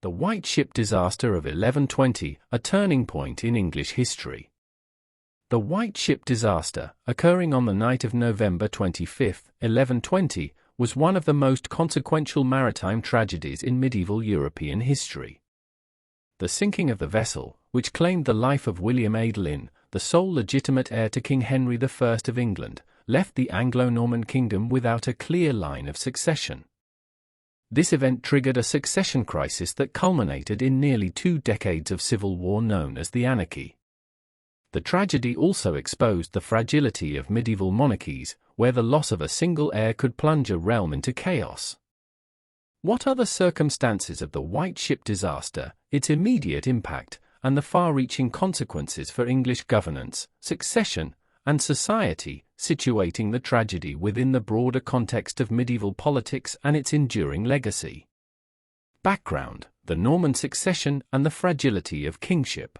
The White Ship disaster of 1120, a turning point in English history. The White Ship disaster, occurring on the night of November 25, 1120, was one of the most consequential maritime tragedies in medieval European history. The sinking of the vessel, which claimed the life of William Adelin, the sole legitimate heir to King Henry I of England, left the Anglo-Norman kingdom without a clear line of succession. This event triggered a succession crisis that culminated in nearly 2 decades of civil war known as the Anarchy. The tragedy also exposed the fragility of medieval monarchies, where the loss of a single heir could plunge a realm into chaos. What are the circumstances of the White Ship disaster, its immediate impact, and the far-reaching consequences for English governance, succession, and society, situating the tragedy within the broader context of medieval politics and its enduring legacy? Background: the Norman succession and the fragility of kingship.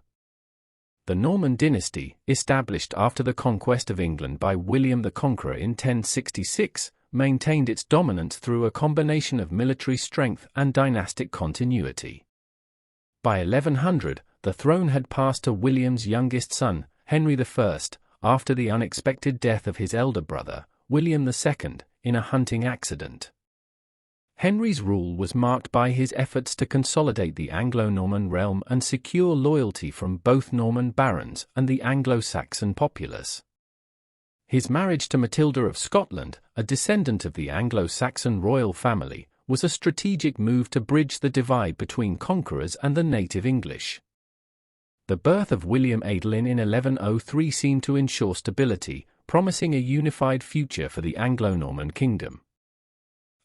The Norman dynasty, established after the conquest of England by William the Conqueror in 1066, maintained its dominance through a combination of military strength and dynastic continuity. By 1100, the throne had passed to William's youngest son, Henry I, after the unexpected death of his elder brother, William II, in a hunting accident. Henry's rule was marked by his efforts to consolidate the Anglo-Norman realm and secure loyalty from both Norman barons and the Anglo-Saxon populace. His marriage to Matilda of Scotland, a descendant of the Anglo-Saxon royal family, was a strategic move to bridge the divide between conquerors and the native English. The birth of William Adelin in 1103 seemed to ensure stability, promising a unified future for the Anglo-Norman kingdom.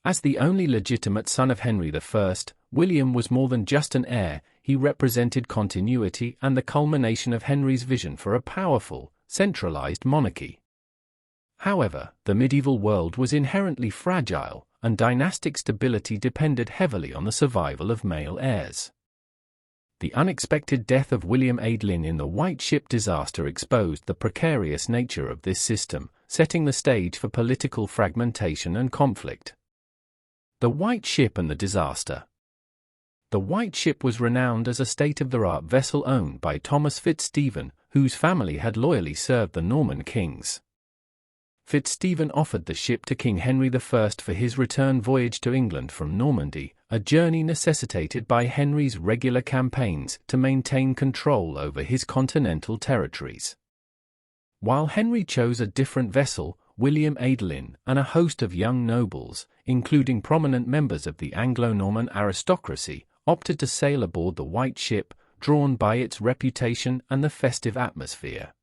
As the only legitimate son of Henry I, William was more than just an heir. He represented continuity and the culmination of Henry's vision for a powerful, centralized monarchy. However, the medieval world was inherently fragile, and dynastic stability depended heavily on the survival of male heirs. The unexpected death of William Adelin in the White Ship disaster exposed the precarious nature of this system, setting the stage for political fragmentation and conflict. The White Ship and the disaster. The White Ship was renowned as a state-of-the-art vessel owned by Thomas Fitzstephen, whose family had loyally served the Norman kings. Fitzstephen offered the ship to King Henry I for his return voyage to England from Normandy, a journey necessitated by Henry's regular campaigns to maintain control over his continental territories. While Henry chose a different vessel, William Adelin and a host of young nobles, including prominent members of the Anglo-Norman aristocracy, opted to sail aboard the White Ship, drawn by its reputation and the festive atmosphere.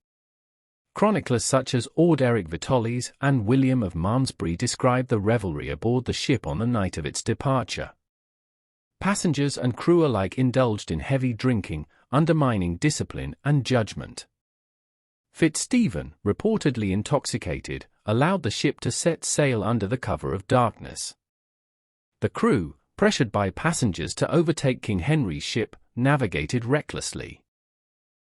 Chroniclers such as Orderic Vitalis and William of Malmesbury describe the revelry aboard the ship on the night of its departure. Passengers and crew alike indulged in heavy drinking, undermining discipline and judgment. Fitzstephen, reportedly intoxicated, allowed the ship to set sail under the cover of darkness. The crew, pressured by passengers to overtake King Henry's ship, navigated recklessly.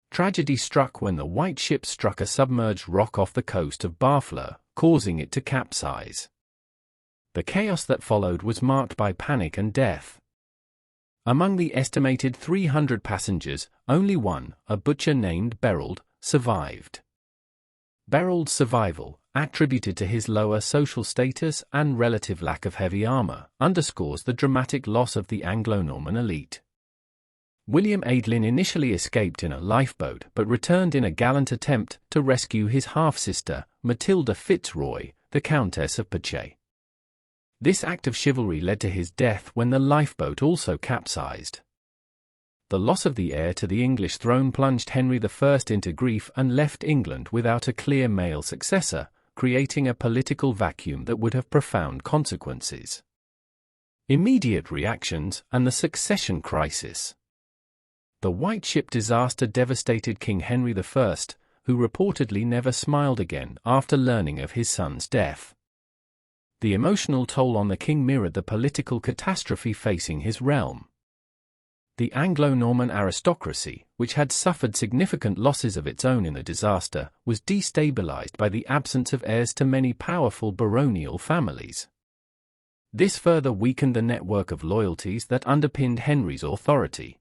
Tragedy struck when the White Ship struck a submerged rock off the coast of Barfleur, causing it to capsize. The chaos that followed was marked by panic and death. Among the estimated 300 passengers, only one, a butcher named Berold, survived. Berold's survival, attributed to his lower social status and relative lack of heavy armor, underscores the dramatic loss of the Anglo-Norman elite. William Adelin initially escaped in a lifeboat but returned in a gallant attempt to rescue his half-sister, Matilda Fitzroy, the Countess of Pache. This act of chivalry led to his death when the lifeboat also capsized. The loss of the heir to the English throne plunged Henry I into grief and left England without a clear male successor, creating a political vacuum that would have profound consequences. Immediate reactions and the succession crisis. The White Ship disaster devastated King Henry I, who reportedly never smiled again after learning of his son's death. The emotional toll on the king mirrored the political catastrophe facing his realm. The Anglo-Norman aristocracy, which had suffered significant losses of its own in the disaster, was destabilized by the absence of heirs to many powerful baronial families. This further weakened the network of loyalties that underpinned Henry's authority.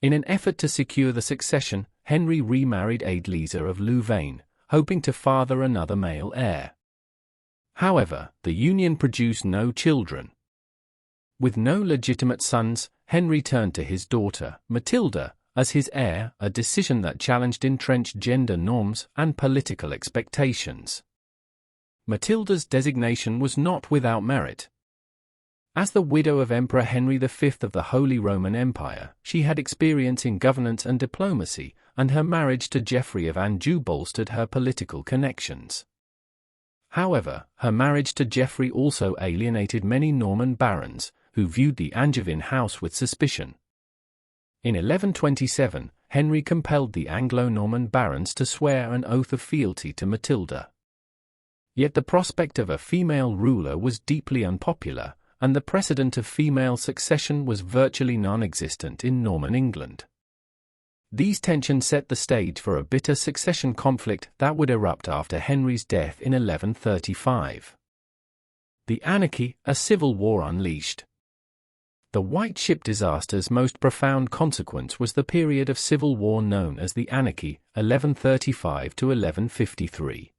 In an effort to secure the succession, Henry remarried Adelin of Louvain, hoping to father another male heir. However, the union produced no children. With no legitimate sons, Henry turned to his daughter, Matilda, as his heir, a decision that challenged entrenched gender norms and political expectations. Matilda's designation was not without merit. As the widow of Emperor Henry V of the Holy Roman Empire, she had experience in governance and diplomacy, and her marriage to Geoffrey of Anjou bolstered her political connections. However, her marriage to Geoffrey also alienated many Norman barons, who viewed the Angevin house with suspicion. In 1127, Henry compelled the Anglo-Norman barons to swear an oath of fealty to Matilda. Yet the prospect of a female ruler was deeply unpopular, and the precedent of female succession was virtually non-existent in Norman England. These tensions set the stage for a bitter succession conflict that would erupt after Henry's death in 1135. The Anarchy, a civil war unleashed. The White Ship disaster's most profound consequence was the period of civil war known as the Anarchy, 1135 to 1153.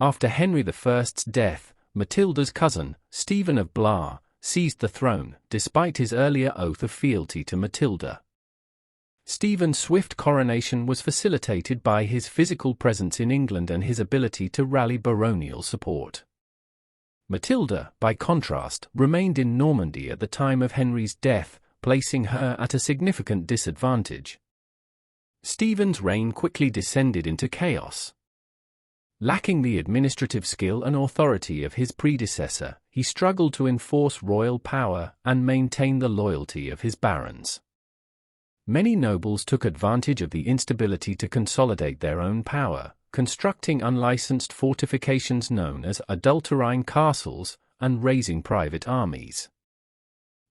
After Henry I's death, Matilda's cousin, Stephen of Blois, seized the throne, despite his earlier oath of fealty to Matilda. Stephen's swift coronation was facilitated by his physical presence in England and his ability to rally baronial support. Matilda, by contrast, remained in Normandy at the time of Henry's death, placing her at a significant disadvantage. Stephen's reign quickly descended into chaos. Lacking the administrative skill and authority of his predecessor, he struggled to enforce royal power and maintain the loyalty of his barons. Many nobles took advantage of the instability to consolidate their own power, constructing unlicensed fortifications known as adulterine castles and raising private armies.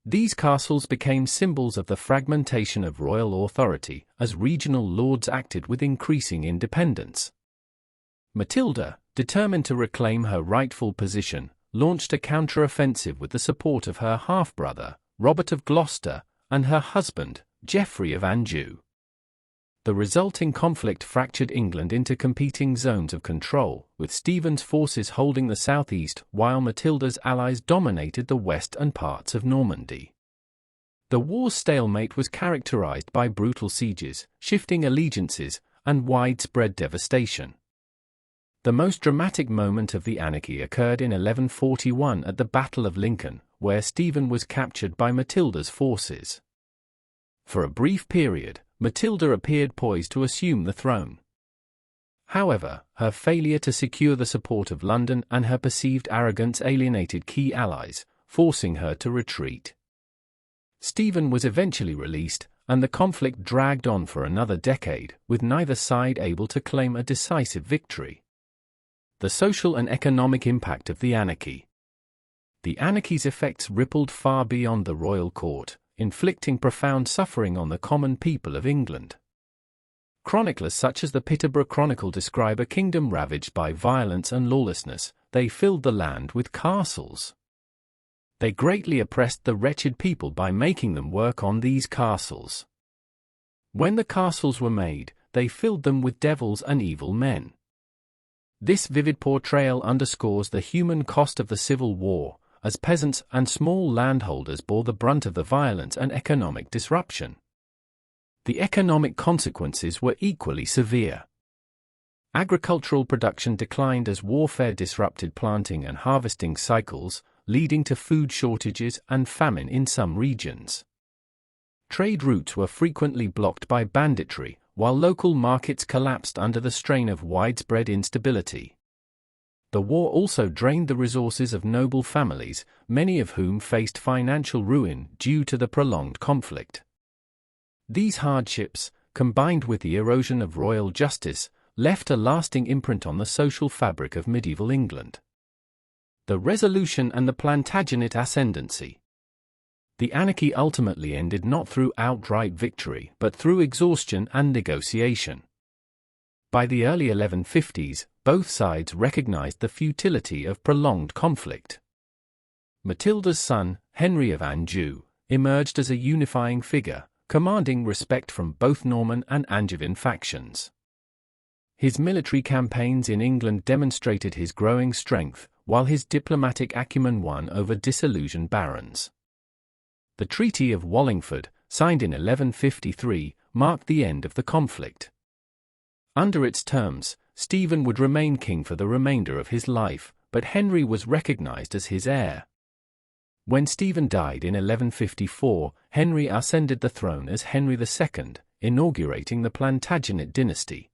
These castles became symbols of the fragmentation of royal authority as regional lords acted with increasing independence. Matilda, determined to reclaim her rightful position, launched a counter-offensive with the support of her half-brother, Robert of Gloucester, and her husband, Geoffrey of Anjou. The resulting conflict fractured England into competing zones of control, with Stephen's forces holding the southeast while Matilda's allies dominated the west and parts of Normandy. The war's stalemate was characterized by brutal sieges, shifting allegiances, and widespread devastation. The most dramatic moment of the Anarchy occurred in 1141 at the Battle of Lincoln, where Stephen was captured by Matilda's forces. For a brief period, Matilda appeared poised to assume the throne. However, her failure to secure the support of London and her perceived arrogance alienated key allies, forcing her to retreat. Stephen was eventually released, and the conflict dragged on for another decade, with neither side able to claim a decisive victory. The social and economic impact of the Anarchy. The Anarchy's effects rippled far beyond the royal court, inflicting profound suffering on the common people of England. Chroniclers such as the Peterborough Chronicle describe a kingdom ravaged by violence and lawlessness. They filled the land with castles. They greatly oppressed the wretched people by making them work on these castles. When the castles were made, they filled them with devils and evil men. This vivid portrayal underscores the human cost of the Civil War, as peasants and small landholders bore the brunt of the violence and economic disruption. The economic consequences were equally severe. Agricultural production declined as warfare disrupted planting and harvesting cycles, leading to food shortages and famine in some regions. Trade routes were frequently blocked by banditry, while local markets collapsed under the strain of widespread instability. The war also drained the resources of noble families, many of whom faced financial ruin due to the prolonged conflict. These hardships, combined with the erosion of royal justice, left a lasting imprint on the social fabric of medieval England. The Resolution and the Plantagenet ascendancy. The Anarchy ultimately ended not through outright victory but through exhaustion and negotiation. By the early 1150s, both sides recognized the futility of prolonged conflict. Matilda's son, Henry of Anjou, emerged as a unifying figure, commanding respect from both Norman and Angevin factions. His military campaigns in England demonstrated his growing strength, while his diplomatic acumen won over disillusioned barons. The Treaty of Wallingford, signed in 1153, marked the end of the conflict. Under its terms, Stephen would remain king for the remainder of his life, but Henry was recognized as his heir. When Stephen died in 1154, Henry ascended the throne as Henry II, inaugurating the Plantagenet dynasty.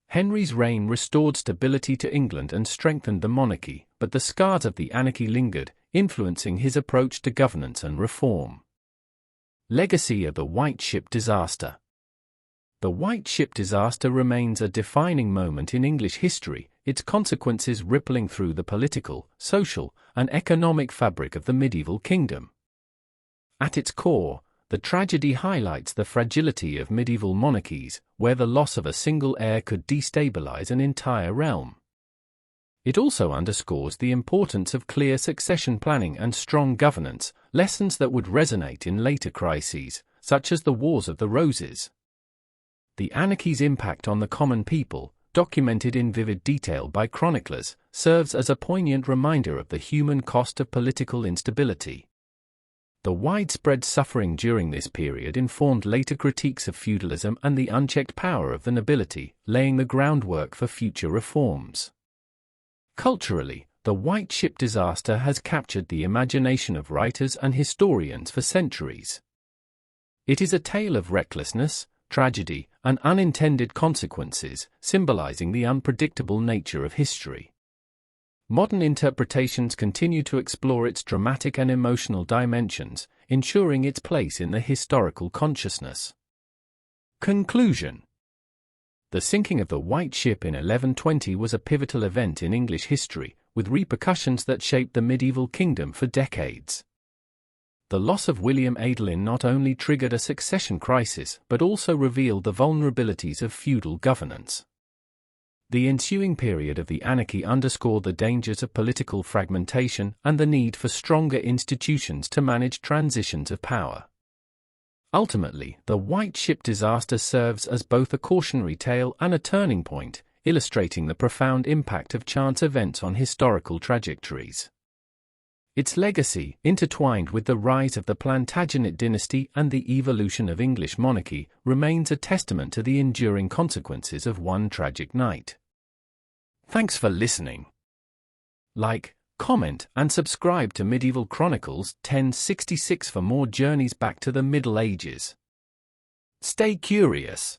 Henry's reign restored stability to England and strengthened the monarchy, but the scars of the anarchy lingered, influencing his approach to governance and reform. Legacy of the White Ship Disaster. The White Ship Disaster remains a defining moment in English history, its consequences rippling through the political, social, and economic fabric of the medieval kingdom. At its core, the tragedy highlights the fragility of medieval monarchies, where the loss of a single heir could destabilize an entire realm. It also underscores the importance of clear succession planning and strong governance, lessons that would resonate in later crises, such as the Wars of the Roses. The anarchy's impact on the common people, documented in vivid detail by chroniclers, serves as a poignant reminder of the human cost of political instability. The widespread suffering during this period informed later critiques of feudalism and the unchecked power of the nobility, laying the groundwork for future reforms. Culturally, the White Ship Disaster has captured the imagination of writers and historians for centuries. It is a tale of recklessness, tragedy, and unintended consequences, symbolizing the unpredictable nature of history. Modern interpretations continue to explore its dramatic and emotional dimensions, ensuring its place in the historical consciousness. Conclusion. The sinking of the White Ship in 1120 was a pivotal event in English history, with repercussions that shaped the medieval kingdom for decades. The loss of William Adelin not only triggered a succession crisis but also revealed the vulnerabilities of feudal governance. The ensuing period of the anarchy underscored the dangers of political fragmentation and the need for stronger institutions to manage transitions of power. Ultimately, the White Ship Disaster serves as both a cautionary tale and a turning point, illustrating the profound impact of chance events on historical trajectories. Its legacy, intertwined with the rise of the Plantagenet dynasty and the evolution of English monarchy, remains a testament to the enduring consequences of one tragic night. Thanks for listening. Like, comment, and subscribe to Medieval Chronicles 1066 for more journeys back to the Middle Ages. Stay curious.